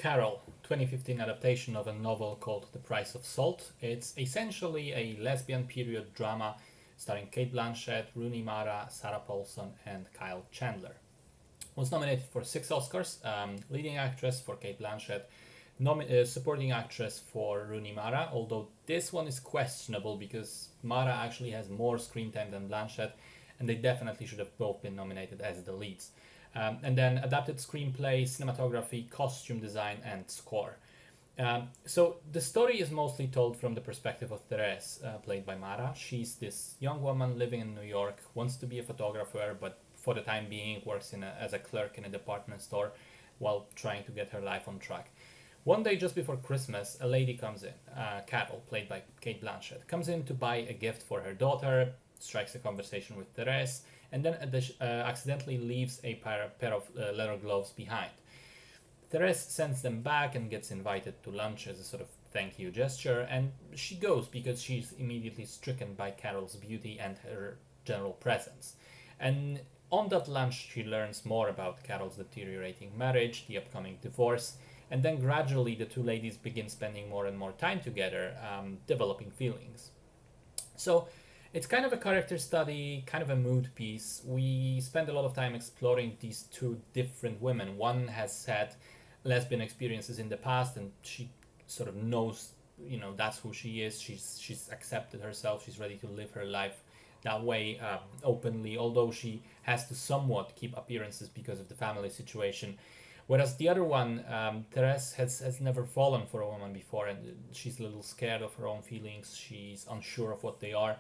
Carol, 2015 adaptation of a novel called The Price of Salt. It's essentially a lesbian period drama starring Kate Blanchett, Rooney Mara, Sarah Paulson, and Kyle Chandler. Was nominated for 6 Oscars: leading actress for Kate Blanchett, supporting actress for Rooney Mara, although this one is questionable because Mara actually has more screen time than Blanchett, and they definitely should have both been nominated as the leads. And then adapted screenplay, cinematography, costume design, and score. So the story is mostly told from the perspective of Therese, played by Mara. She's this young woman living in New York, wants to be a photographer, but for the time being works as a clerk in a department store while trying to get her life on track. One day just before Christmas, a lady comes in, Carol, played by Kate Blanchett, comes in to buy a gift for her daughter, strikes a conversation with Therese, and then accidentally leaves a pair of leather gloves behind. Therese sends them back and gets invited to lunch as a sort of thank you gesture, and she goes because she's immediately stricken by Carol's beauty and her general presence. And on that lunch, she learns more about Carol's deteriorating marriage, the upcoming divorce, and then gradually the two ladies begin spending more and more time together, developing feelings. So it's kind of a character study, kind of a mood piece. We spend a lot of time exploring these two different women. One has had lesbian experiences in the past, and she sort of knows, that's who she is. She's accepted herself. She's ready to live her life that way, openly, although she has to somewhat keep appearances because of the family situation. Whereas the other one, Therese, has never fallen for a woman before, and she's a little scared of her own feelings. She's unsure of what they are.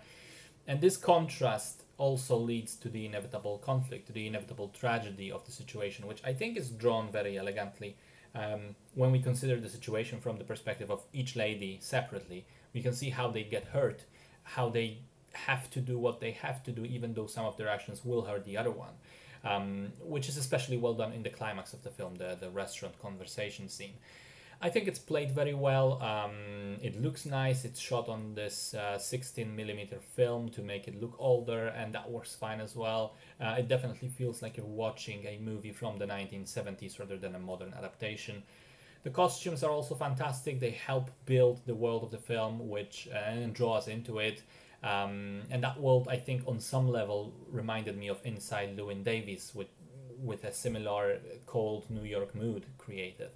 And this contrast also leads to the inevitable conflict, to the inevitable tragedy of the situation, which I think is drawn very elegantly. When we consider the situation from the perspective of each lady separately, we can see how they get hurt, how they have to do what they have to do, even though some of their actions will hurt the other one, which is especially well done in the climax of the film, the restaurant conversation scene. I think it's played very well. It looks nice. It's shot on this 16mm film to make it look older, and that works fine as well. It definitely feels like you're watching a movie from the 1970s rather than a modern adaptation. The costumes are also fantastic. They help build the world of the film, which and draw us into it. And that world, I think, on some level, reminded me of Inside Llewyn Davis, with a similar cold New York mood created.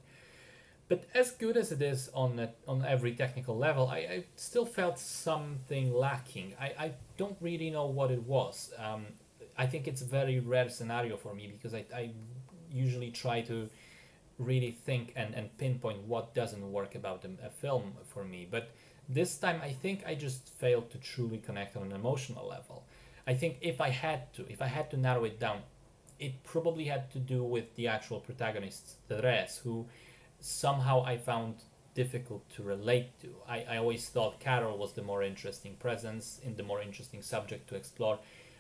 But as good as it is on every technical level, I still felt something lacking. I don't really know what it was. I think it's a very rare scenario for me because I usually try to really think and pinpoint what doesn't work about a film for me. But this time, I think I just failed to truly connect on an emotional level. I think if I had to narrow it down, it probably had to do with the actual protagonist, Therese, who somehow I found difficult to relate to. I always thought Carol was the more interesting presence, in the more interesting subject to explore,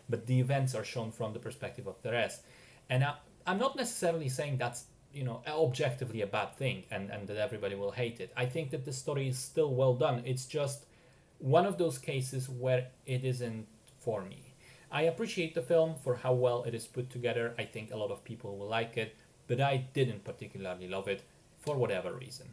but the events are shown from the perspective of Therese. And I'm not necessarily saying that's objectively a bad thing and that everybody will hate it. I think that the story is still well done. It's just one of those cases where it isn't for me. I appreciate the film for how well it is put together. I think a lot of people will like it, but I didn't particularly love it for whatever reason.